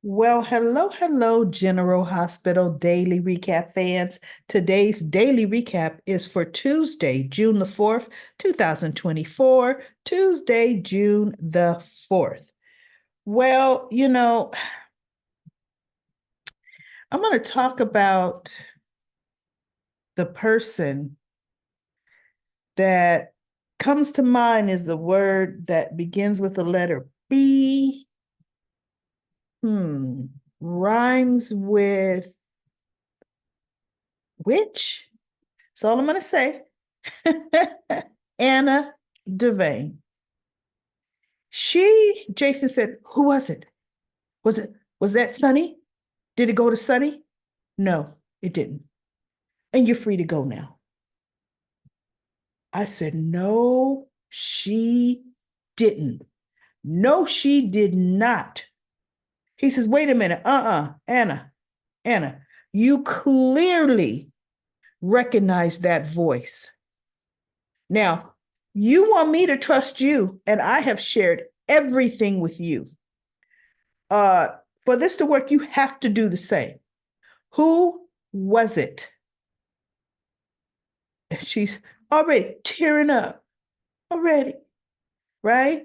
Well, hello, General Hospital Daily Recap fans. Today's daily recap is for Tuesday, June the 4th, 2024. Tuesday, June the 4th. Well, I'm going to talk about the person that comes to mind is a word that begins with the letter B. Rhymes with which? That's all I'm going to say. Anna Devane. Jason said, who was it? Was that Sonny? Did it go to Sonny? No, it didn't. And you're free to go now. I said, no, she didn't. No, she did not. He says, wait a minute. Anna, you clearly recognize that voice. Now, you want me to trust you, and I have shared everything with you. For this to work, you have to do the same. Who was it? And she's already tearing up, already, right?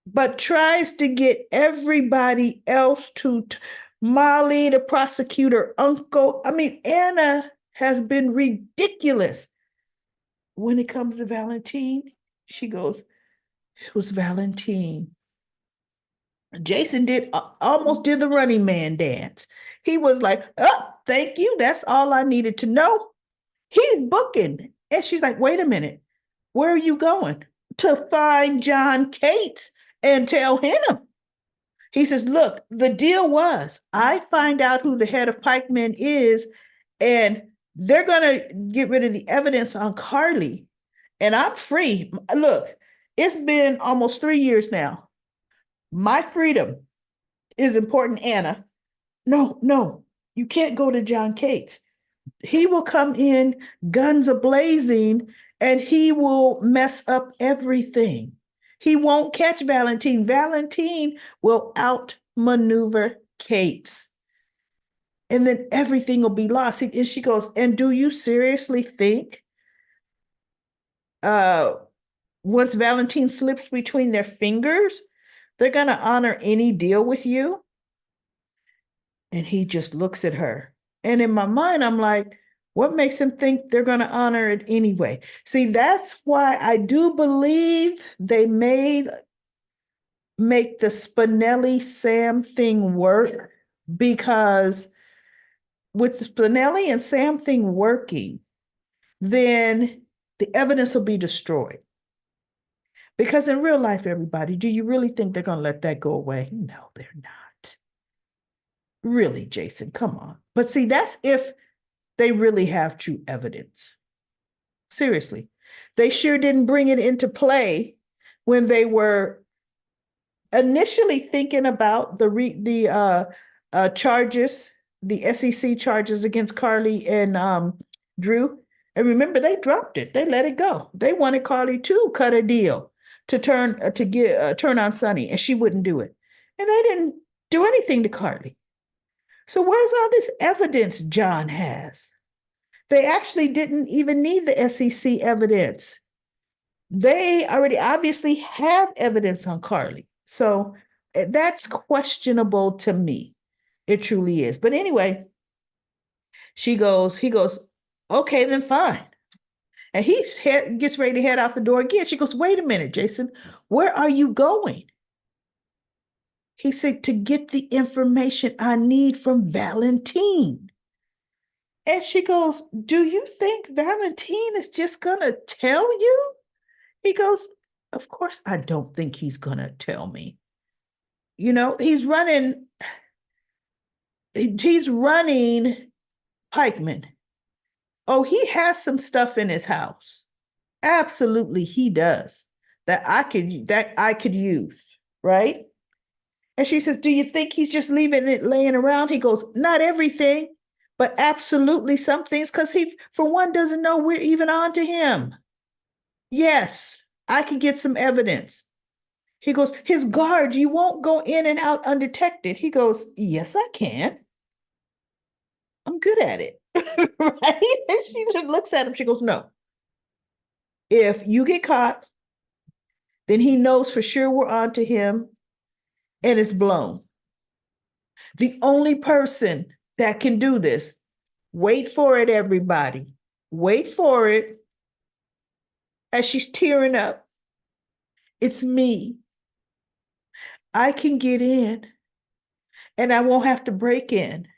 But tries to get everybody else to Molly, the prosecutor, uncle. I mean, Anna has been ridiculous. When it comes to Valentin, she goes, it was Valentin. Jason almost did the running man dance. He was like, oh, thank you. That's all I needed to know. He's booking. And she's like, wait a minute. Where are you going? To find John Cates and tell him. He says, look, the deal was I find out who the head of pikemen is, and they're going to get rid of the evidence on Carly, and I'm free. Look, it's been almost 3 years now. My freedom is important, Anna. No, you can't go to John Cates. He will come in guns a-blazing and he will mess up everything. He won't catch Valentin. Valentin will outmaneuver Cates. And then everything will be lost. And she goes, and do you seriously think once Valentin slips between their fingers, they're going to honor any deal with you? And he just looks at her. And in my mind, I'm like, what makes him think they're going to honor it anyway? See, that's why I do believe they make the Spinelli Sam thing work, because with the Spinelli and Sam thing working, then the evidence will be destroyed. Because in real life, everybody, do you really think they're going to let that go away? No, they're not. Really, Jason, come on. But see, that's if they really have true evidence. Seriously. They sure didn't bring it into play when they were initially thinking about the charges, the SEC charges against Carly and Drew. And remember, they dropped it. They let it go. They wanted Carly to cut a deal to turn on Sonny, and she wouldn't do it. And they didn't do anything to Carly. So where's all this evidence John has? They actually didn't even need the SEC evidence. They already obviously have evidence on Carly. So that's questionable to me. It truly is. But anyway, he goes, okay, then fine. And he gets ready to head out the door again. She goes, wait a minute, Jason, where are you going? He said, to get the information I need from Valentin. And she goes, do you think Valentin is just going to tell you? He goes, of course, I don't think he's going to tell me. He's running pikemen. Oh, he has some stuff in his house. Absolutely, he does. That I could use, right? And she says, do you think he's just leaving it laying around? He goes, not everything, but absolutely some things, because he, for one, doesn't know we're even on to him. Yes, I could get some evidence. He goes, his guard, you won't go in and out undetected. He goes, yes, I can. I'm good at it. Right? And she just looks at him. She goes, no. If you get caught, then he knows for sure we're on to him and it's blown. The only person that can do this, wait for it, everybody. Wait for it. As she's tearing up, it's me. I can get in and I won't have to break in.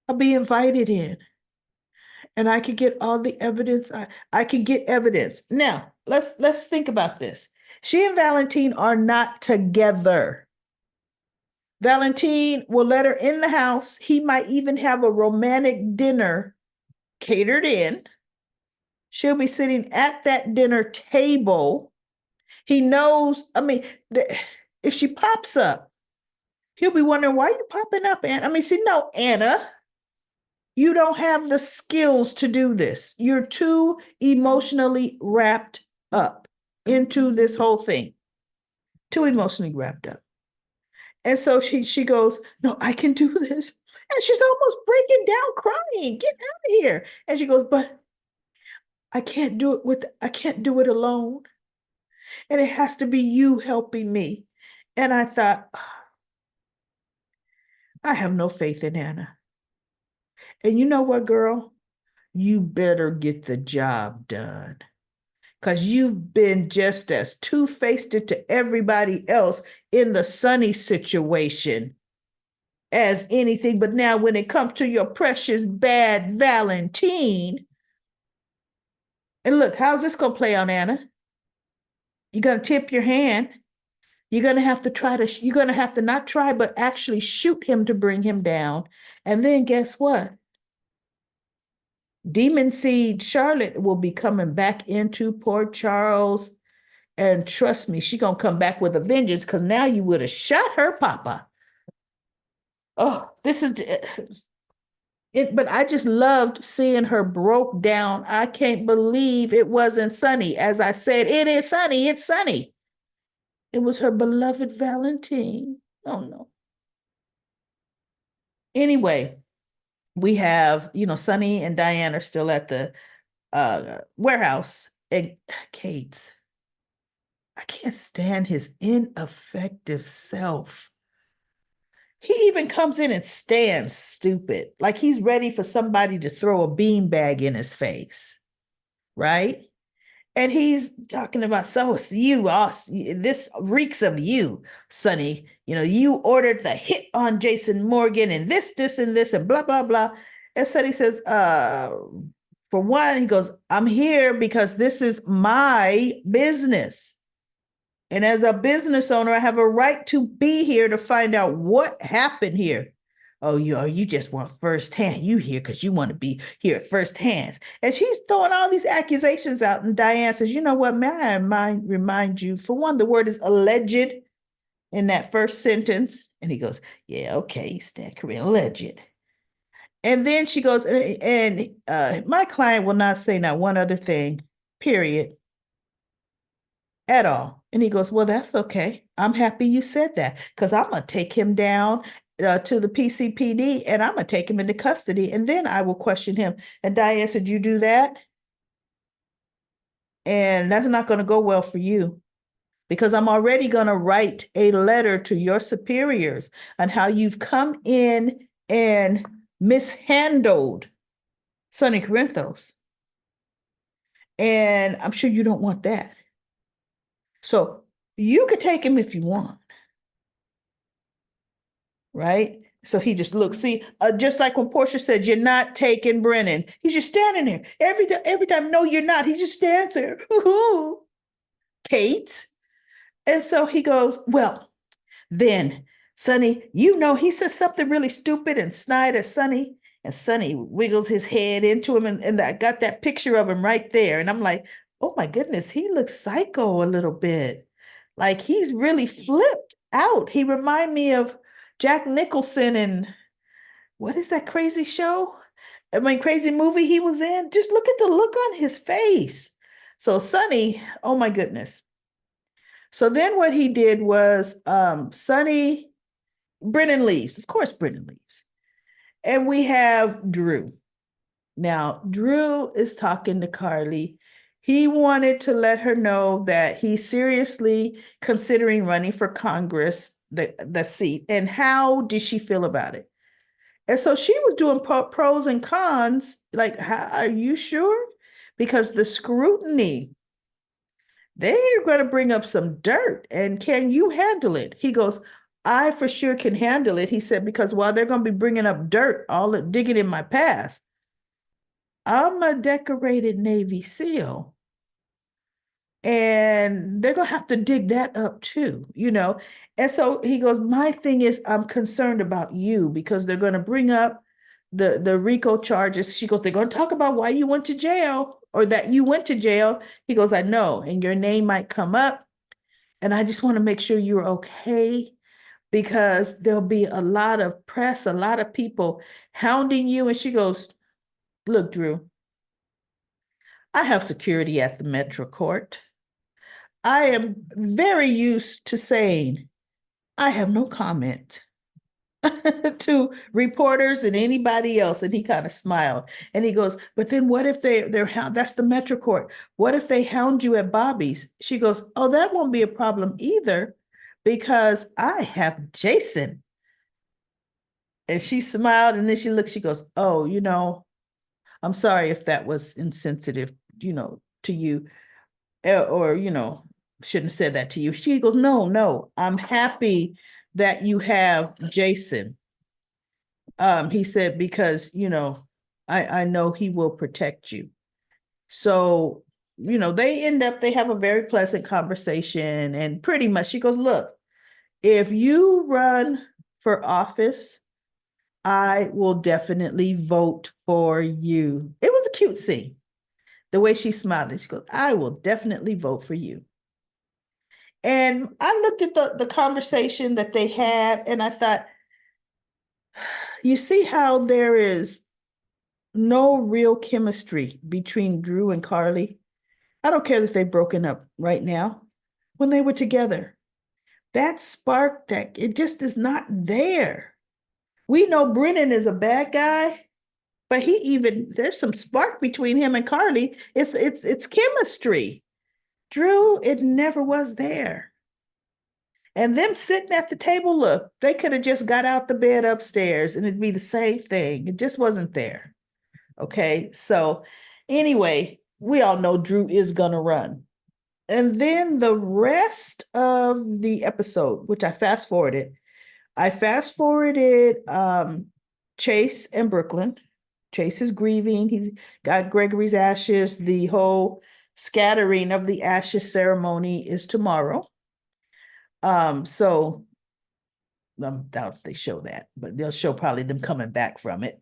I'll be invited in and I can get all the evidence. I can get evidence. Now, let's think about this. She and Valentin are not together. Valentin will let her in the house. He might even have a romantic dinner catered in. She'll be sitting at that dinner table. He knows, if she pops up, he'll be wondering, why are you popping up, Anna? No, Anna, you don't have the skills to do this. You're too emotionally wrapped up into this whole thing. Too emotionally wrapped up. And so she goes, no, I can do this. And she's almost breaking down, crying. Get out of here. And she goes, but I can't do it alone. And it has to be you helping me. And I thought, I have no faith in Anna. And you know what, girl? You better get the job done. Because you've been just as two-faced to everybody else in the Sonny situation as anything. But now when it comes to your precious bad Valentin, and look, how's this going to play on, Anna? You're going to tip your hand. You're going to have to not try, but actually shoot him to bring him down. And then guess what? Demon Seed Charlotte will be coming back into Port Charles. And trust me, she's going to come back with a vengeance because now you would have shot her papa. Oh, this is it. But I just loved seeing her broke down. I can't believe it wasn't Sonny. As I said, it is Sonny. It's Sonny. It was her beloved Valentin. Oh, no. Anyway, we have, Sonny and Diane are still at the warehouse. And Kate, I can't stand his ineffective self. He even comes in and stands stupid, like he's ready for somebody to throw a beanbag in his face, right? And he's talking about, so it's you, this reeks of you, Sonny. You ordered the hit on Jason Morgan and this, and this, and blah, blah, blah. And Sonny says, for one, he goes, I'm here because this is my business. And as a business owner, I have a right to be here to find out what happened here. Oh, you just want firsthand. You here because you want to be here at first hands. And she's throwing all these accusations out. And Diane says, you know what, may I remind you, for one, the word is alleged in that first sentence. And he goes, yeah, okay, stand correct, alleged. And then she goes, and my client will not say not one other thing, period, at all. And he goes, well, that's okay. I'm happy you said that because I'm going to take him down to the PCPD and I'm going to take him into custody and then I will question him. And Diane said, you do that? And that's not going to go well for you because I'm already going to write a letter to your superiors on how you've come in and mishandled Sonny Corinthos. And I'm sure you don't want that. So you could take him if you want. Right? So he just looks, see, just like when Portia said, you're not taking Brennan. He's just standing there. Every time, no, you're not. He just stands there. Kate. And so he goes, well, then, Sonny, he says something really stupid and snide at Sonny. And Sonny wiggles his head into him. And I got that picture of him right there. And I'm like, oh my goodness, he looks psycho a little bit. Like he's really flipped out. He remind me of Jack Nicholson in, what is that crazy show? Crazy movie he was in. Just look at the look on his face. So Sonny, oh my goodness. So then what he did was Brennan leaves. Of course, Brennan leaves. And we have Drew. Now, Drew is talking to Carly. He wanted to let her know that he's seriously considering running for Congress, the seat. And how did she feel about it? And so she was doing pros and cons. Like, are you sure? Because the scrutiny, they're going to bring up some dirt. And can you handle it? He goes, I for sure can handle it. He said, because while they're going to be bringing up dirt, digging in my past, I'm a decorated Navy SEAL. And they're going to have to dig that up too, you know? And so he goes, my thing is, I'm concerned about you because they're going to bring up the RICO charges. She goes, they're going to talk about why you went to jail or that you went to jail. He goes, I know, and your name might come up. And I just want to make sure you're okay because there'll be a lot of press, a lot of people hounding you. And she goes, look, Drew, I have security at the Metro Court. I am very used to saying, I have no comment to reporters and anybody else. And he kind of smiled and he goes, but then what if they're that's the Metro Court. What if they hound you at Bobby's? She goes, oh, that won't be a problem either because I have Jason. And she smiled and then she looked, she goes, oh, I'm sorry if that was insensitive, to you or, shouldn't have said that to you. She goes, no, I'm happy that you have Jason. He said, because, I know he will protect you. So, they have a very pleasant conversation and pretty much she goes, look, if you run for office, I will definitely vote for you. It was a cute scene. The way she smiled and she goes, I will definitely vote for you. And I looked at the conversation that they had and I thought, you see how there is no real chemistry between Drew and Carly? I don't care if they've broken up right now. When they were together, that spark, that it just is not there. We know Brennan is a bad guy, but there's some spark between him and Carly. It's chemistry. Drew, it never was there. And them sitting at the table, look, they could have just got out the bed upstairs and it'd be the same thing. It just wasn't there. Okay. So anyway, we all know Drew is gonna run. And then the rest of the episode, which I fast forwarded, Chase and Brooklyn. Chase is grieving. He's got Gregory's ashes. The whole scattering of the ashes ceremony is tomorrow. So I doubt if they show that, but they'll show probably them coming back from it.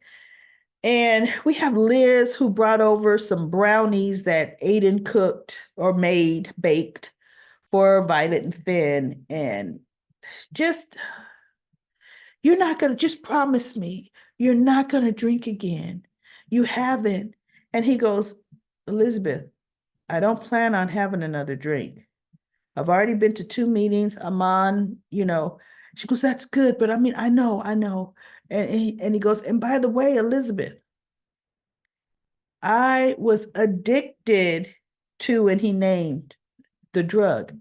And we have Liz who brought over some brownies that Aiden cooked or baked for Violet and Finn. And just, you're not going to, just promise me you're not going to drink again. You haven't. And he goes, Elizabeth, I don't plan on having another drink. I've already been to 2 meetings. I'm on, She goes, that's good. But I mean, I know. And he goes, and by the way, Elizabeth, I was addicted to, and he named the drug.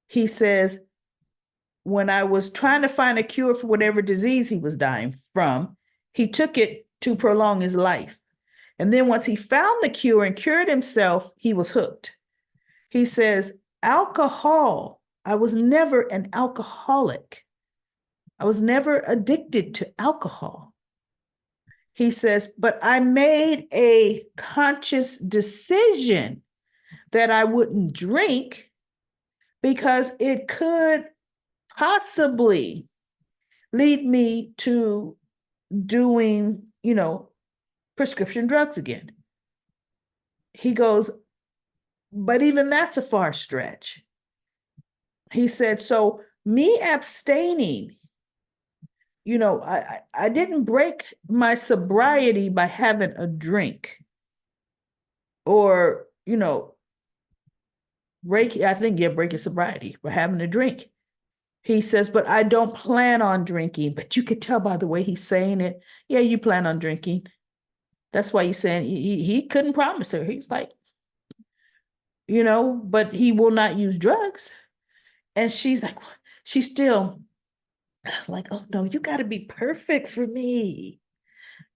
He says, when I was trying to find a cure for whatever disease he was dying from, he took it to prolong his life. And then once he found the cure and cured himself, he was hooked. He says, alcohol, I was never an alcoholic. I was never addicted to alcohol. He says, but I made a conscious decision that I wouldn't drink because it could possibly lead me to doing, prescription drugs again. He goes, but even that's a far stretch. He said, so me abstaining, I didn't break my sobriety by having a drink or, I think, yeah, break his sobriety for having a drink. He says, but I don't plan on drinking. But you could tell by the way he's saying it. Yeah, you plan on drinking. That's why he's saying he couldn't promise her. He's like, but he will not use drugs. And she's like, she's still like, oh no, you got to be perfect for me.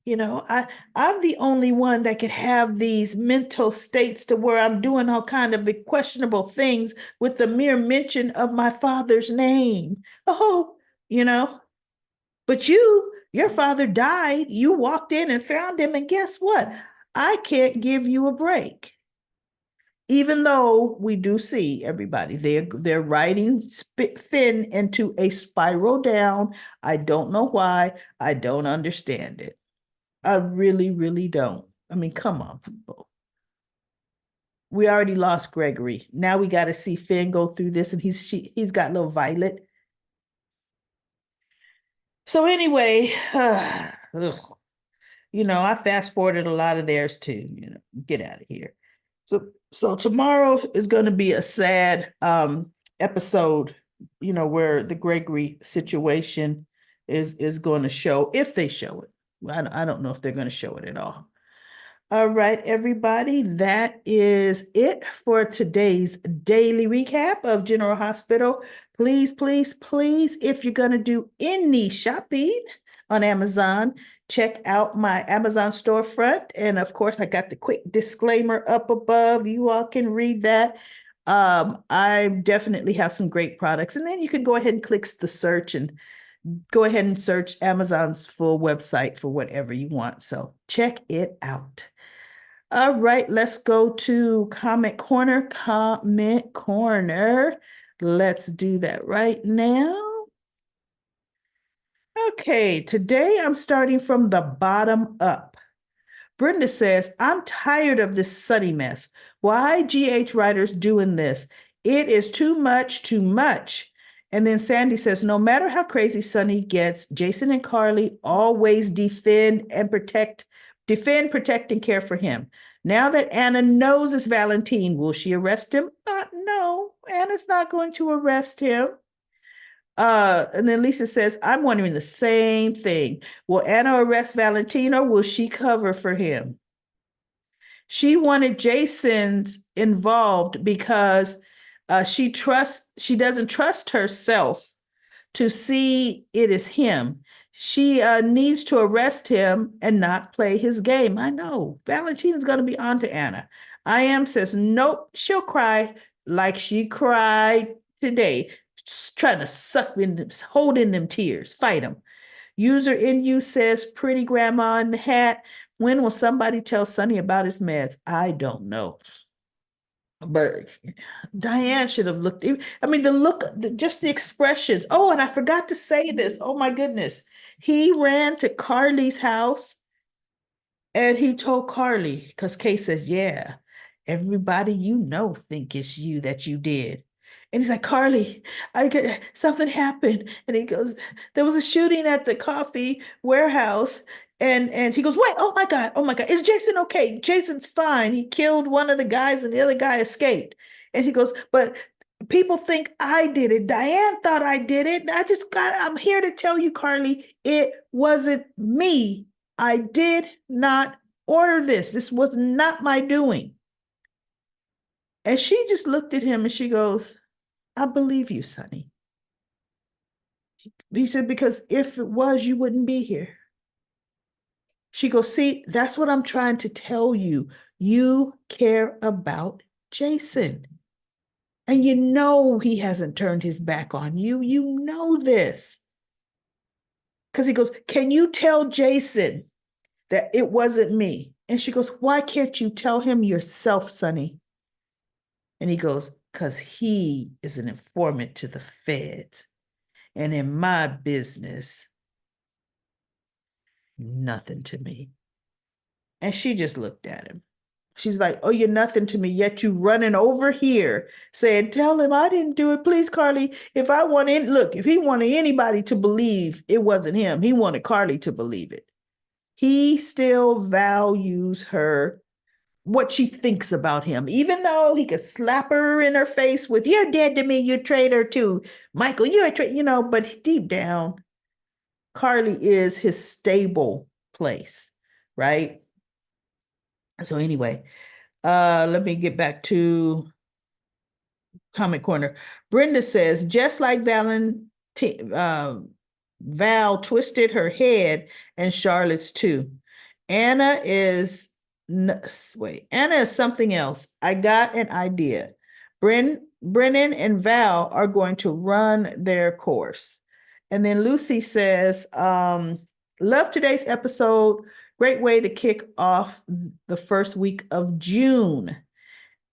I'm the only one that could have these mental states to where I'm doing all kind of questionable things with the mere mention of my father's name. Oh, you know, but your father died. You walked in and found him, and guess what? I can't give you a break. Even though we do see everybody, they're riding Finn into a spiral down. I don't know why. I don't understand it. I really, really don't. I mean, come on, people. We already lost Gregory. Now we got to see Finn go through this, and he's got little Violet. So anyway, I fast forwarded a lot of theirs too. Get out of here. So tomorrow is going to be a sad episode. Where the Gregory situation is going to show, if they show it. I don't know if they're going to show it at all. All right, everybody, that is it for today's daily recap of General Hospital. Please, please, please, if you're going to do any shopping on Amazon, check out my Amazon storefront. And of course, I got the quick disclaimer up above. You all can read that. I definitely have some great products. And then you can go ahead and click the search and go ahead and search Amazon's full website for whatever you want. So check it out. All right, let's go to Comment Corner. Comment Corner. Let's do that right now. Okay, today I'm starting from the bottom up. Brenda says, I'm tired of this Sonny mess. Why GH writers doing this? It is too much, too much. And then Sandy says, no matter how crazy Sonny gets, Jason and Carly always defend, protect, and care for him. Now that Anna knows it's Valentin, will she arrest him? No, Anna's not going to arrest him. And then Lisa says, I'm wondering the same thing. Will Anna arrest Valentin, or will she cover for him? She wanted Jason's involved because she doesn't trust herself to see it as him. She needs to arrest him and not play his game. I know. Valentina's going to be on to Anna. I.M. says, nope, she'll cry like she cried today, just trying to hold in them tears, fight them. User NU says, pretty grandma in the hat. When will somebody tell Sonny about his meds? I don't know. But Diane should have looked. I mean, the look, just the expressions. Oh, and I forgot to say this. Oh my goodness. He ran to Carly's house and he told Carly, because Kay says, yeah, everybody think it's you that you did. And he's like, Carly, something happened. And he goes, there was a shooting at the coffee warehouse. And he goes, wait, oh my God, is Jason okay? Jason's fine. He killed one of the guys and the other guy escaped. And he goes, but people think I did it. Diane thought I did it. I'm here to tell you, Carly, it wasn't me. I did not order this. This was not my doing. And she just looked at him and she goes, I believe you, Sonny. He said, because if it was, you wouldn't be here. She goes, see, that's what I'm trying to tell you. You care about Jason. And you know he hasn't turned his back on you. You know this. Because he goes, can you tell Jason that it wasn't me? And she goes, why can't you tell him yourself, Sonny? And he goes, because he is an informant to the feds. And in my business, nothing to me. And she just looked at him. She's like, oh, you're nothing to me, yet you running over here saying, tell him I didn't do it. Please, Carly, if he wanted anybody to believe it wasn't him, he wanted Carly to believe it. He still values her what she thinks about him, even though he could slap her in her face with, "You're dead to me, you traitor too. Michael, you're a traitor," but deep down, Carly is his stable place, right? So anyway, let me get back to Comment Corner. Brenda says, just like Val twisted her head and Charlotte's too. Anna is Anna is something else. I got an idea. Brennan and Val are going to run their course. And then Lucy says, love today's episode. Great way to kick off the first week of June.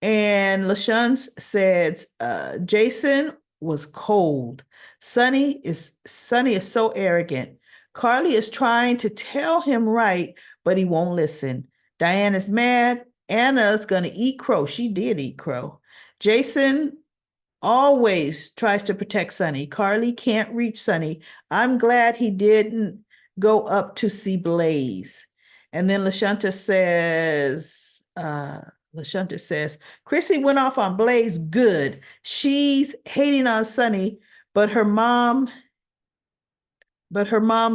And LaShans says, Jason was cold. Sonny is so arrogant. Carly is trying to tell him right, but he won't listen. Diane is mad. Anna's gonna eat crow. She did eat crow. Jason always tries to protect Sonny. Carly can't reach Sonny. I'm glad he didn't go up to see Blaze. And then LaShanta says, Chrissy went off on Blaze good. She's hating on Sonny, but her mom's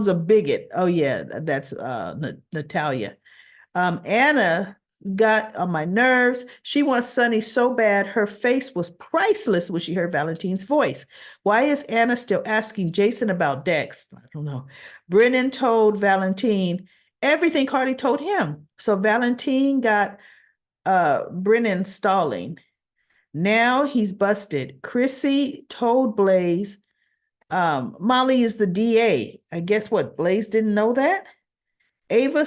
a bigot. Oh yeah, that's Natalia. Anna got on my nerves. She wants Sonny so bad. Her face was priceless when she heard Valentin's voice. Why is Anna still asking Jason about Dex? I don't know. Brennan told Valentin everything Carly told him. So Valentin got Brennan stalling. Now he's busted. Chrissy told Blaze Molly is the DA. I guess what? Blaze didn't know that? Ava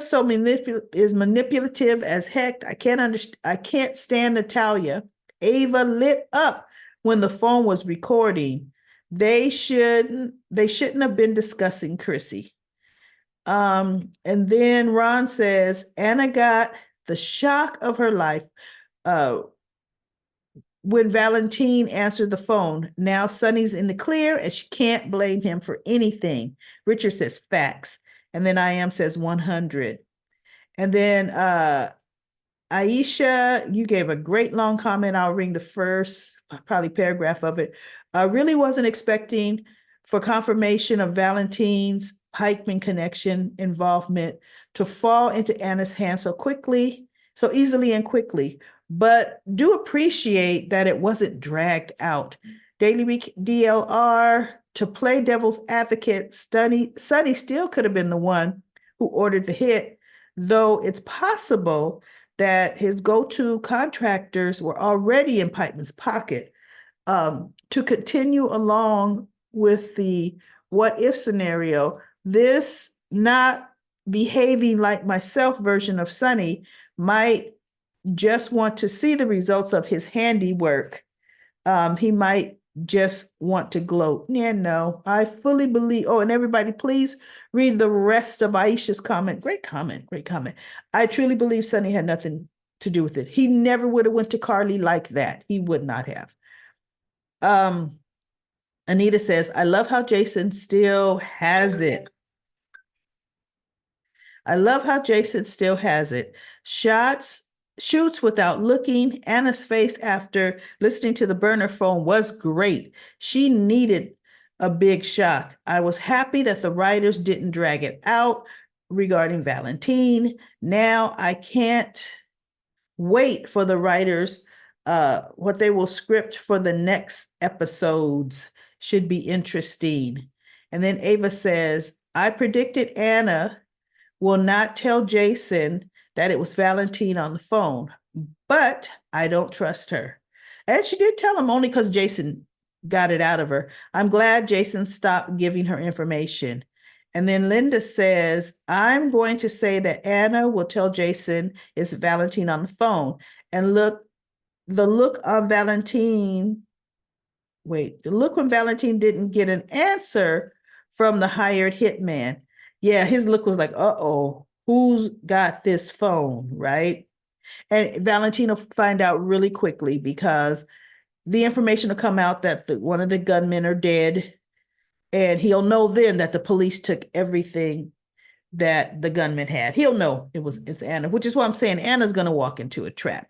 is manipulative as heck. I can't stand Natalia. Ava lit up when the phone was recording. They shouldn't have been discussing Chrissy. And then Ron says Anna got the shock of her life when Valentin answered the phone. Now Sonny's in the clear and she can't blame him for anything. Richard says facts. And then I am says 100. And then Aisha, you gave a great long comment. I'll read the first probably paragraph of it. I really wasn't expecting for confirmation of Valentin's Pikeman connection involvement to fall into Anna's hands so easily and quickly, but do appreciate that it wasn't dragged out. Daily DLR, to play devil's advocate, Sonny still could have been the one who ordered the hit, though it's possible that his go-to contractors were already in Pikeman's pocket. To continue along with the what-if scenario, this not behaving like myself version of Sonny might just want to see the results of his handiwork. He might just want to gloat. Yeah, no, I fully believe. Oh, and everybody, please read the rest of Aisha's comment. Great comment, great comment. I truly believe Sonny had nothing to do with it. He never would have went to Carly like that. He would not have. Anita says, I love how Jason still has it. I love how Jason still has it. Shoots without looking. Anna's face after listening to the burner phone was great. She needed a big shock. I was happy that the writers didn't drag it out regarding Valentin. Now I can't wait for the writers, what they will script for the next episodes. Should be interesting. And then Ava says, I predicted Anna will not tell Jason that it was Valentin on the phone, but I don't trust her. And she did tell him only because Jason got it out of her. I'm glad Jason stopped giving her information. And then Linda says, I'm going to say that Anna will tell Jason it's Valentin on the phone. And the look when Valentin didn't get an answer from the hired hitman. Yeah, his look was like, uh-oh, who's got this phone, right? And Valentin will find out really quickly because the information will come out that one of the gunmen are dead, and he'll know then that the police took everything that the gunman had. He'll know it's Anna, which is why I'm saying Anna's gonna walk into a trap.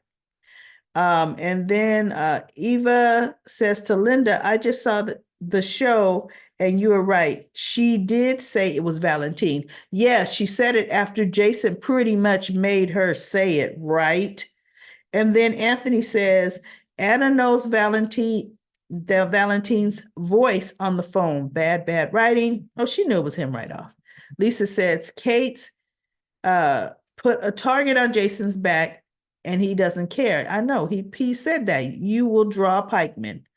And then Eva says to Linda, I just saw the show and you were right. She did say it was Valentin. Yeah, she said it after Jason pretty much made her say it, right? And then Anthony says, Anna knows Valentin's voice on the phone. Bad, bad writing. Oh, she knew it was him right off. Lisa says, Kate put a target on Jason's back and he doesn't care. I know he said that. You will draw pikemen.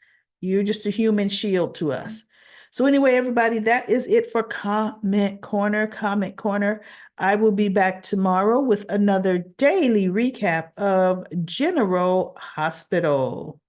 You're just a human shield to us. So anyway, everybody, that is it for Comment Corner. Comment Corner. I will be back tomorrow with another daily recap of General Hospital.